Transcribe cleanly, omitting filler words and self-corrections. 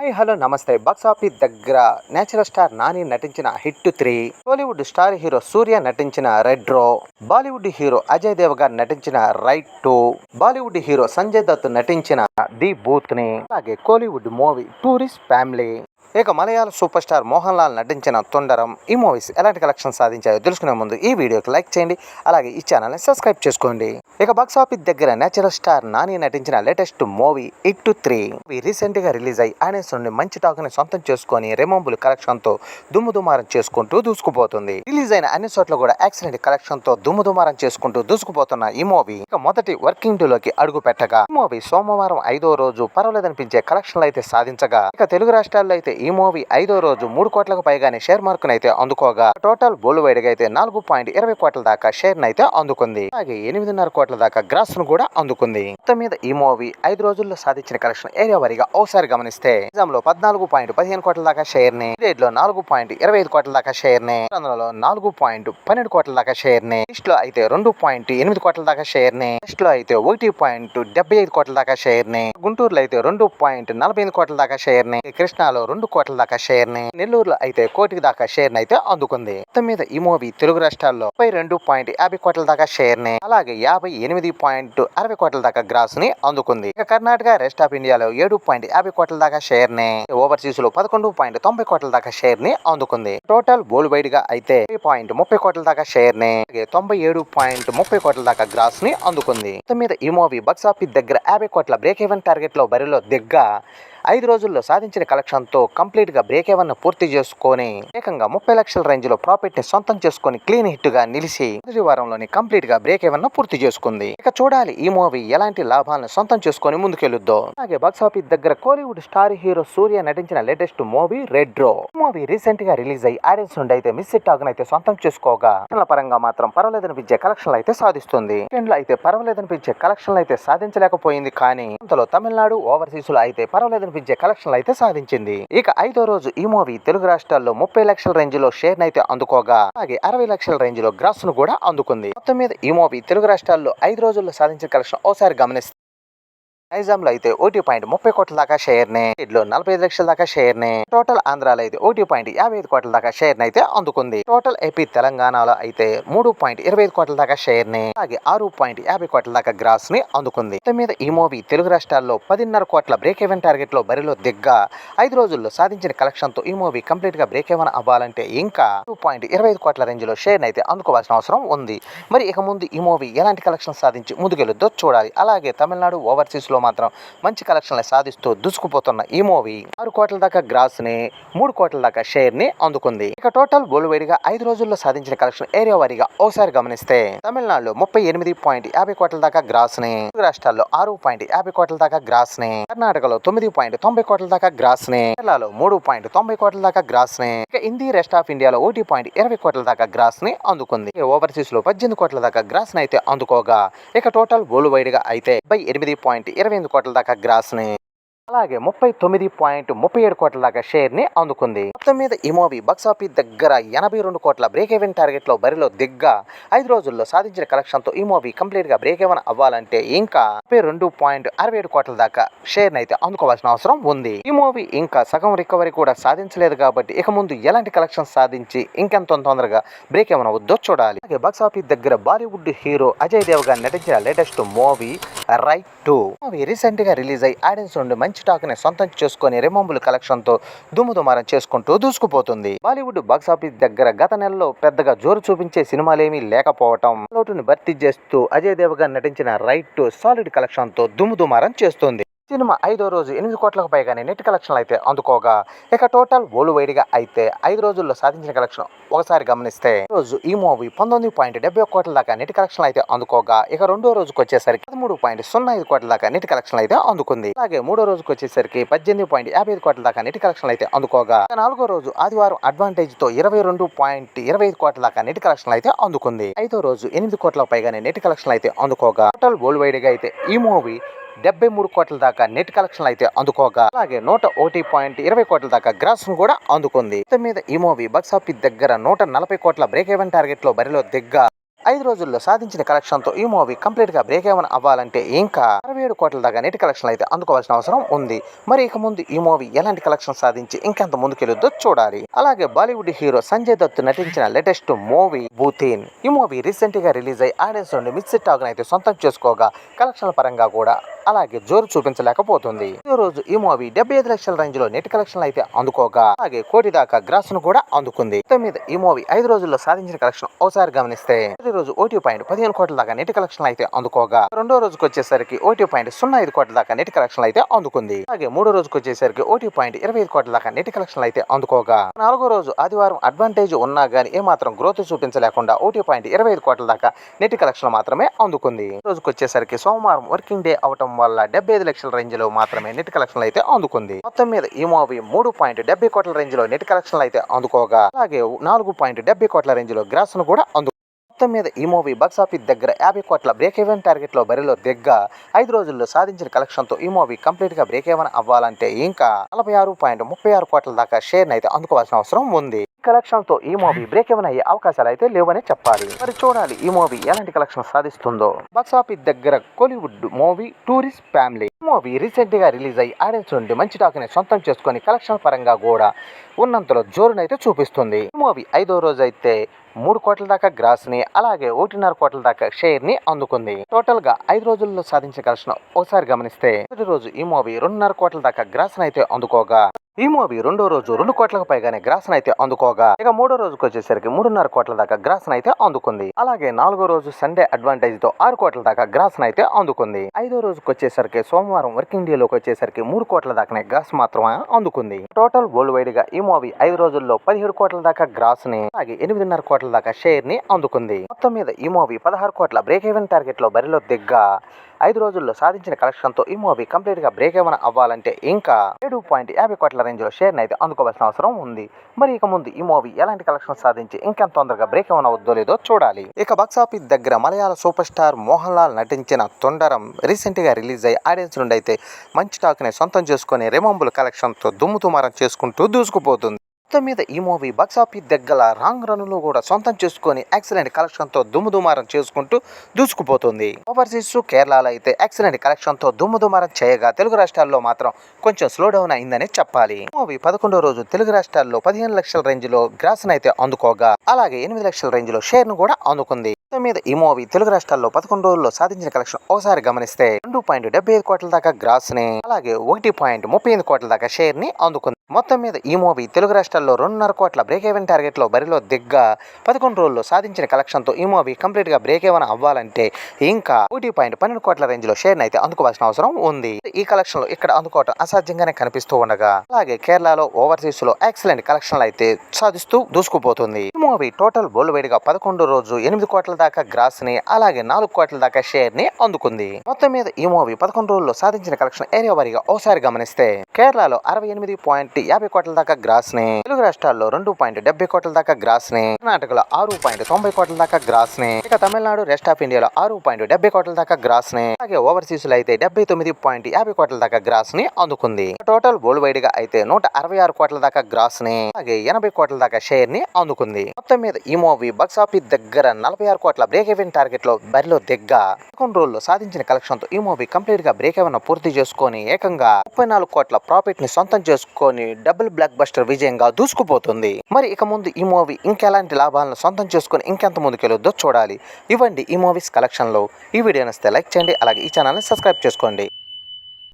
Hi hello నమస్తే. Box office దగ్గర natural star Nani నటించిన హిట్ 3, టాలీవుడ్ స్టార్ హీరో సూర్య నటించిన రెడ్ రో, బాలీవుడ్ హీరో అజయ్ దేవగన్ నటించిన రైట్ 2, బాలీవుడ్ హీరో సంజయ్ దత్ నటించిన ది బూత్ ని, అలాగే కోలీవుడ్ మూవీ టూరిస్ట్ ఫ్యామిలీ, ఇక మలయాళ సూపర్ స్టార్ మోహన్ లాల్ నటించిన తొండరం. ఈ మూవీస్ ఎలాంటి కలెక్షన్ సాధించాయో తెలుసుకునే ముందు ఈ వీడియోకి లైక్ చేయండి, అలాగే ఈ ఛానల్ని సబ్స్క్రైబ్ చేసుకోండి. ఇక బాక్స్ ఆఫీస్ దగ్గర నేచురల్ స్టార్ నాని నటించిన లేటెస్ట్ మూవీ హిట్ 3 రీసెంట్ గా రిలీజ్ అయ్యి ఆడియన్స్ నుండి మంచి టాక్ ని సొంతం చేసుకొని రెమంబుల్ కలెక్షన్ తో దుమ్ముదుమారం చేసుకుంటూ దూసుకుపోతుంది. రిలీజ్ అయిన అన్ని చోట్ల కూడా యాక్సిడెంట్ కలెక్షన్ తో దుమ్ముదుమారం చేసుకుంటూ దూసుకుపోతున్న ఈ మూవీ ఇక మొదటి వర్కింగ్ డే లోకి అడుగు పెట్టగా ఈ మూవీ సోమవారం 5వ రోజు పర్వాలేదనిపించే కలెక్షన్లు అయితే సాధించగా, ఇక తెలుగు రాష్ట్రాల్లో అయితే ఈ మూవీ 5వ రోజు 3 కోట్లకు పైగానే షేర్ మార్కును అయితే అందుకోగా, టోటల్ వరల్డ్ వైడ్ గా అయితే 4.20 కోట్ల దాకా షేర్ అయితే అందుకుంది. అలాగే 8.5 కోట్ల దాకా గ్రాస్ ను కూడా అందుకుంది. మొత్తం మీద ఈ మూవీ 5 రోజుల్లో సాధించిన కలెక్షన్ ఏరియా వారీగా ఒకసారి గమనిస్తే, నిజంలో 14.15 కోట్ల దాకా షేర్ ని, లో 4.25 కోట్ల దాకా షేర్ ని, ఆంధ్రలో 4.12 కోట్ల దాకా షేర్ ని, ఈస్ట్ లో అయితే 2.8 కోట్ల దాకా షేర్ ని, వెస్ట్ లో అయితే 1.75 కోట్ల దాకా షేర్ ని, గుంటూరులో అయితే 2.45 కోట్ల దాకా షేర్ ని, కృష్ణాలో 2 కోట్ల దాకా షేర్ ని, నెల్లూరులో అయితే కోటికి దాకా షేర్ ని అయితే అందుకుంది. మొత్తం మీద ఈ మూవీ తెలుగు రాష్ట్రాల్లో 32.50 కోట్ల దాకా షేర్ ని, అలాగే 58.60 కోట్ల దాకా గ్రాస్ ని అందుకుంది. ఇక కర్ణాటక, రెస్ట్ ఆఫ్ ఇండియాలో 7.50 కోట్ల దాకా షేర్ ని, ఓవర్సీస్ లో 11.90 కోట్ల దాకా షేర్ ని అందుకుంది. టోటల్ వరల్డ్ వైడ్ గా అయితే 30 కోట్ల దాకా షేర్ ని, 97.30 కోట్ల దాకా గ్రాస్ ని అందుకుంది. మొత్తం మీద ఈ మూవీ బాక్స్ ఆఫీస్ దగ్గర 50 కోట్ల బ్రేక్ ఈవెన్ టార్గెట్ లో బరిలో దిగ్గా 5 రోజుల్లో సాధించిన కలెక్షన్ తో కంప్లీట్ గా బ్రేక్ ఈవెన్ పూర్తి చేసుకొని ఏకంగా 30 లక్షల రేంజ్ లో ప్రాఫిట్ ని సొంతం చేసుకొని క్లీన్ హిట్ గా నిలిచి మొదటి వారంలోని కంప్లీట్ గా బ్రేక్ ఈవెన్ పూర్తి చేసుకుంది. ఇక చూడాలి ఈ మూవీ ఎలాంటి లాభాలను సొంతం చేసుకొని ముందుకెళ్లుద్దో. అలాగే బాక్స్ ఆఫీస్ దగ్గర కోలీవుడ్ స్టార్ హీరో సూర్య నటించిన లేటెస్ట్ మూవీ రెడ్ రో. మూవీ రీసెంట్ గా రిలీజ్ అయ్యి ఆడియన్స్ నుండి అయితే మిస్ టాక్ అయితే సొంతం చేసుకోగా, పరంగా మాత్రం పర్వాలేదనిపించే కలెక్షన్లు అయితే సాధిస్తుంది. వీకెండ్ లో అయితే పర్వాలేదనిపించే కలెక్షన్లు అయితే సాధించలేకపోయింది, కానీ అందులో తమిళనాడు, ఓవర్సీస్ లో అయితే పర్వాలేదు కలెక్షన్లు అయితే సాధించింది. ఇక 5వ రోజు ఈ మూవీ తెలుగు రాష్ట్రాల్లో 30 లక్షల రేంజ్ లో షేర్ అయితే అందుకోగా, అలాగే 60 లక్షల రేంజ్ లో గ్రాస్ ను కూడా అందుకుంది. మొత్తం మీద ఈ మూవీ తెలుగు రాష్ట్రాల్లో 5 రోజుల్లో సాధించిన కలెక్షన్ ఒకసారి గమనిస్తే, నైజాంలో అయితే 1.30 కోట్ల దాకా షేర్ ని, లో 45 లక్షల దాకా షేర్ ని, టోటల్ ఆంధ్రాలో అయితే 1.55 కోట్ల దాకా షేర్ ని అయితే అందుకుంది. టోటల్ ఏపీ తెలంగాణలో అయితే 3.25 కోట్ల దాకా షేర్ ని, అలాగే 6.50 కోట్ల దాకా గ్రాస్ ని అందుకుంది. మొత్తం మీద ఈ మూవీ తెలుగు రాష్ట్రాల్లో 10.5 కోట్ల బ్రేక్ ఈవెన్ టార్గెట్ లో బరిలో దిగ్గా 5 రోజుల్లో సాధించిన కలెక్షన్ తో ఈ మూవీ కంప్లీట్ గా బ్రేక్ ఈవెన్ అవ్వాలంటే ఇంకా 2.25 కోట్ల రేంజ్ లో షేర్ అయితే అందుకోవాల్సిన అవసరం ఉంది. మరి ఇక ముందు ఈ మూవీ ఎలాంటి కలెక్షన్ సాధించి ముందుకెళ్లుద్దో చూడాలి. అలాగే తమిళనాడు, ఓవర్సీస్ లో మాత్రం మంచి కలెక్షన్లు సాధిస్తూ దూసుకుపోతున్న ఈ మూవీ 6 కోట్ల దాకా గ్రాస్ ని, 3 కోట్ల దాకా షేర్ ని అందుకుంది. ఇక టోటల్ వరల్డ్ వైడ్ గా 5 రోజుల్లో సాధించిన కలెక్షన్ ఏరియా వారీగా ఒకసారి గమనిస్తే, తమిళనాడులో 38.50 కోట్ల దాకా గ్రాస్ ని, రాష్ట్రాల్లో 6.50 కోట్ల దాకా గ్రాస్ ని, కర్ణాటకలో 9.90 కోట్ల దాకా గ్రాస్ ని, కేరళలో 3.90 కోట్ల దాకా గ్రాస్ ని, ఇక హిందీ, రెస్ట్ ఆఫ్ ఇండియాలో 1.20 కోట్ల దాకా గ్రాస్ ని అందుకుంది. ఓవర్సీస్ లో 18 కోట్ల దాకా గ్రాస్ ని అయితే అందుకోగా, ఇక టోటల్ వరల్డ్ వైడ్ గా అయితే 8.28 కోట్ల దాకా గ్రాస్ ని, అలాగే 39.37 కోట్ల దాకా షేర్ ని అందుకుంది. మొత్తం మీద ఈ మూవీ బాక్స్ ఆఫీస్ దగ్గర 82 కోట్ల బ్రేక్ ఈవెన్ టార్గెట్ లో బరిలో దిగ్గా 5 రోజుల్లో సాధించిన కలెక్షన్ తో ఈ మూవీ కంప్లీట్ గా బ్రేక్ ఈవెన్ అవ్వాలంటే ఇంకా 32.67 కోట్ల దాకా షేర్ అయితే అందుకోవాల్సిన అవసరం ఉంది. ఈ మూవీ ఇంకా సగం రికవరీ కూడా సాధించలేదు కాబట్టి ఇక ముందు ఎలాంటి కలెక్షన్ సాధించి ఇంకెంత తొందరగా బ్రేక్ ఈవెన్ అవుద్దో చూడాలి. అలాగే బాక్స్ ఆఫీస్ దగ్గర బాలీవుడ్ హీరో అజయ్ దేవగన్ నటించిన latest movie right 2 movie recent గా రిలీజ్ అయ్యి ఆడియన్స్ నుండి మంచి టాక్ ని సొంతం చేసుకొని రెమంబుల్ కలెక్షన్ తో దుమ్ముదుమారం చేసుకుంటూ దూసుకుపోతుంది. బాలీవుడ్ బాక్స్ ఆఫీస్ దగ్గర గత నెలలో పెద్దగా జోరు చూపించే సినిమాలేమీ లేకపోవటం లోటుని భర్తీ చేస్తూ అజయ్ దేవగన్ నటించిన రైట్ 2 సాలిడ్ కలెక్షన్ తో దుమ్ముదుమారం చేస్తుంది. సినిమా 5వ రోజు 8 కోట్లకు పైగానే నెట్ కలెక్షన్లు అయితే అందుకోగా, ఇక టోటల్ వరల్డ్ వైడ్ గా అయితే 5 రోజుల్లో సాధించిన కలెక్షన్ ఒకసారి గమనిస్తే, రోజు ఈ మూవీ 19.70 కోట్ల దాకా నెట్ కలెక్షన్ అయితే అందుకోగా, ఇక 2వ రోజుకి వచ్చేసరికి 13.05 కోట్ల దాకా నెట్ కలెక్షన్ అయితే అందుకుంది. అలాగే 3వ రోజుకి వచ్చేసరికి 18.55 కోట్ల దాకా నెట్ కలెక్షన్ అయితే అందుకోగా, 4వ రోజు ఆదివారం అడ్వాంటేజ్ తో 22.25 కోట్ల దాకా నెట్ కలెక్షన్ అయితే అందుకుంది. 5వ రోజు 8 కోట్లకు పైగానే నెట్ కలెక్షన్ అయితే అందుకోగా, టోటల్ వరల్డ్ వైడ్ గా అయితే ఈ మూవీ 73 కోట్ల దాకా నెట్ కలెక్షన్ అయితే అందుకోగా, అలాగే 101.20 కోట్ల దాకా గ్రాస్ ను కూడా అందుకుంది. మొత్తం మీద ఈ మూవీ బాక్స్ ఆఫీస్ దగ్గర 140 కోట్ల బ్రేక్ ఈవెన్ టార్గెట్ లో బరిలో దిగ్గా 5 రోజుల్లో సాధించిన కలెక్షన్ తో ఈ మూవీ కంప్లీట్ గా బ్రేక్ ఏమైనా అవ్వాలంటే ఇంకా 67 కోట్ల దాకా నెట్ కలెక్షన్ అయితే అందుకోవాల్సిన అవసరం ఉంది. మరి ఇక ముందు ఈ మూవీ ఎలాంటి కలెక్షన్ సాధించి ఇంకెంత ముందుకెళ్ళొద్దో చూడాలి. అలాగే బాలీవుడ్ హీరో సంజయ్ దత్ నటించిన లేటెస్ట్ మూవీ బూతిన్. ఈ మూవీ రీసెంట్ గా రిలీజ్ అయ్యి ఆడియన్స్ నుండి మిక్స్డ్ టాక్ అయితే సొంతం చేసుకోగా కలెక్షన్ల పరంగా కూడా అలాగే జోరు చూపించలేకపోతుంది. ఈ రోజు ఈ మూవీ 75 లక్షల రేంజ్ లో నెట్ కలెక్షన్ అయితే అందుకోగా అలాగే కోటి దాకా గ్రాస్ ను కూడా అందుకుంది. మొత్తం మీద ఈ మూవీ 5 రోజుల్లో సాధించిన కలెక్షన్ ఒకసారి గమనిస్తే మొదటి రోజు 1.15 కోట్ల దాకా నెట్ కలెక్షన్ అయితే అందుకోగా రెండో రోజుకి వచ్చేసరికి 1.05 కోట్ల దాకా నెట్ కలెక్షన్ అయితే అందుకుంది. అలాగే మూడో రోజుకి వచ్చేసరికి 1.25 కోట్ల దాకా నెట్ కలెక్షన్ అయితే అందుకోగా నాలుగో రోజు ఆదివారం అడ్వాంటేజ్ ఉన్నా గానీ ఏమాత్రం గ్రోత్ చూపించలేకుండా 1.25 కోట్ల దాకా నెట్ కలెక్షన్ మాత్రమే అందుకుంది. రోజుకి వచ్చేసరికి సోమవారం వర్కింగ్ డే అవటం వల్ల 75 లక్షల రేంజ్ లో మాత్రమే నెట్ కలెక్షన్ అయితే అందుకుంది. మొత్తం మీద ఈ మూవీ 3.70 కోట్ల రేంజ్ లో నెట్ కలెక్షన్ అయితే అందుకోగా అలాగే 4.70 కోట్ల రేంజ్ లో గ్రాస్ ను కూడా మొత్తం మీద ఈ మూవీ బాక్సాఫీస్ దగ్గర 50 కోట్ల బ్రేక్ ఈవెన్ టార్గెట్ లో బరిలో దిగ్గ 5 రోజుల్లో సాధించిన కలెక్షన్ తో ఈ మూవీ కంప్లీట్ గా బ్రేక్ ఈవెన్ అవ్వాలంటే ఇంకా 46.36 కోట్ల దాకా షేర్ అయితే అందుకోవాల్సిన అవసరం ఉంది. కలెక్షన్ తో ఈ మూవీ బ్రేక్ ఈవెన్ అయ్యే అవకాశాలు అయితే లేవని చెప్పాలి. మరి చూడాలి ఈ మూవీ ఎలాంటి కలెక్షన్ సాధిస్తుందో. బాక్సాఫీస్ దగ్గర Kollywood movie tourist family movie recent గా రిలీజ్ అయ్యి ఆడియన్స్ నుండి మంచి టాక్ ని సొంతం చేసుకుని కలెక్షన్ పరంగా కూడా ఉన్నంతలో జోరునైతే చూపిస్తుంది. ఈ మూవీ 5వ రోజు అయితే 3 కోట్ల దాకా గ్రాస్ ని అలాగే 1.5 కోట్ల దాకా షేర్ ని అందుకుంది. టోటల్ గా 5 రోజుల్లో సాధించిన కలెక్షన్ ఒకసారి గమనిస్తే మొదటి రోజు ఈ మూవీ 2.5 కోట్ల దాకా గ్రాస్ అయితే అందుకోగా ఈ మూవీ రెండో రోజు 2 కోట్లకు పైగానే గ్రాస్ అయితే అందుకోగా ఇక మూడో రోజుకి వచ్చేసరికి 3.5 కోట్ల దాకా గ్రాస్ అయితే అందుకుంది. అలాగే నాలుగో రోజు సండే అడ్వాంటేజ్ తో 6 కోట్ల దాకా గ్రాస్ అయితే అందుకుంది. 5వ రోజుకి వచ్చేసరికి సోమవారం వర్కింగ్ డే లోకి వచ్చేసరికి 3 కోట్ల దాకానే గ్రాస్ మాత్రమే అందుకుంది. టోటల్ వరల్డ్ వైడ్ గా ఈ మూవీ 5 రోజుల్లో 17 కోట్ల దాకా గ్రాస్ ని అలాగే 8.5 కోట్ల దాకా షేర్ ని అందుకుంది. మొత్తం మీద ఈ మూవీ 16 కోట్ల బ్రేక్ ఈవెన్ టార్గెట్ లో బరిలో దిగ్గా 5 రోజుల్లో సాధించిన కలెక్షన్ తో ఈ మూవీ కంప్లీట్ గా బ్రేక్ ఏమైనా అవ్వాలంటే ఇంకా 7.50 కోట్ల రేంజ్ లో షేర్ అయితే అందుకోవాల్సిన అవసరం ఉంది. మరి ఇక ముందు ఈ మూవీ ఎలాంటి కలెక్షన్ సాధించి ఇంకెంత తొందరగా బ్రేక్ ఏమైనా అవుద్దో లేదో చూడాలి. ఇక బాక్సాఫీస్ దగ్గర మలయాళ సూపర్ స్టార్ మోహన్ లాల్ నటించిన తొండరం రీసెంట్ గా రిలీజ్ అయ్యి ఆడియన్స్ నుండి అయితే మంచి టాక్ ని సొంతం చేసుకుని రిమంబుల్ కలెక్షన్ తో దుమ్ముతుమారం చేసుకుంటూ దూసుకుపోతుంది. మొత్తం మీద ఈ మూవీ బాక్సాఫీస్ దగ్గర రాంగ్ రన్ లో కూడా సొంతం చేసుకుని ఎక్సలెంట్ కలెక్షన్ తో దుమ్ముదుమారం చేసుకుంటూ దూసుకుపోతుంది. ఓవర్సీస్ కేరళలో అయితే ఎక్సలెంట్ కలెక్షన్ తో దుమ్ముదుమారం చేయగా తెలుగు రాష్ట్రాల్లో మాత్రం కొంచెం స్లో డౌన్ అయిందని చెప్పాలి. మూవీ 11వ రోజు తెలుగు రాష్ట్రాల్లో 15 లక్షల రేంజ్ లో గ్రాస్ అయితే అందుకోగా అలాగే 8 లక్షల రేంజ్ లో షేర్ ను కూడా అందుకుంది. మొత్తం మీద ఈ మూవీ తెలుగు రాష్ట్రాల్లో 11 రోజుల్లో సాధించిన కలెక్షన్ ఒకసారి గమనిస్తే 2.75 కోట్ల దాకా గ్రాస్ ని అలాగే 1.38 కోట్ల దాకా షేర్ ని అందుకుంది. మొత్తం మీద ఈ మూవీ తెలుగు రాష్ట్రాల్లో 2.5 కోట్ల బ్రేక్ ఈవెన్ టార్గెట్ లో బరిలో దిగ్గా 11 రోజుల్లో సాధించిన కలెక్షన్ తో ఈ మూవీ కంప్లీట్ గా బ్రేక్ ఈవెన్ అవ్వాలంటే ఇంకా 1.12 కోట్ల రేంజ్ లో షేర్ అయితే అందుకోవాల్సిన అవసరం ఉంది. ఈ కలెక్షన్ లో ఇక్కడ అందుకోవడం అసాధ్యంగానే కనిపిస్తూ ఉండగా అలాగే కేరళలో ఓవర్సీస్ లో ఎక్సలెంట్ కలెక్షన్లు అయితే సాధిస్తూ దూసుకుపోతుంది. ఈ మూవీ టోటల్ వరల్డ్ వైడ్ గా 11 రోజు 8 కోట్ల దాకా గ్రాస్ ని అలాగే 4 కోట్ల దాకా షేర్ ని అందుకుంది. మొత్తం మీద ఈ మూవీ 11 రోజుల్లో సాధించిన కలెక్షన్ ఏరియా వారీగా ఒకసారి గమనిస్తే కేరళలో 68.50 కోట్ల దాకా గ్రాస్ ని తెలుగు రాష్ట్రాల్లో 2.70 కోట్ల దాకా గ్రాస్ ని కర్ణాటకలో 6.90 కోట్ల దాకా గ్రాస్ ని ఇక తమిళనాడు రెస్ట్ ఆఫ్ ఇండియాలో 6.70 కోట్ల దాకా గ్రాస్ ని అలాగే ఓవర్సీస్ లో అయితే 79.50 కోట్ల దాకా గ్రాస్ ని అందుకుంది. టోటల్ వరల్డ్ వైడ్ గా అయితే 166 కోట్ల దాకా గ్రాస్ ని అలాగే 80 కోట్ల దాకా షేర్ ని అందుకుంది. మొత్తం మీద ఈ మూవీ బాక్సాఫీస్ దగ్గర 46 కోట్ల బ్రేక్ ఈవెన్ టార్గెట్ లో బరిలో దిగ్గా 11 రోజుల్లో సాధించిన కలెక్షన్ తో ఈ మూవీ కంప్లీట్ గా బ్రేక్ ఈవెన్ పూర్తి చేసుకొని ఏకంగా 34 కోట్ల ప్రాఫిట్ ని సొంతం చేసుకొని డబుల్ బ్లాక్ బస్టర్ విజయంగా దూసుకుపోతుంది. మరి ఇక ముందు ఈ మూవీ ఇంకెలాంటి లాభాలను సొంతం చేసుకుని ఇంకెంత ముందుకెళ్ళొద్దో చూడాలి. ఇవ్వండి ఈ మూవీస్ కలెక్షన్ లో. ఈ వీడియో నచ్చితే లైక్ చేయండి, అలాగే ఈ ఛానల్ ని సబ్స్క్రైబ్ చేసుకోండి.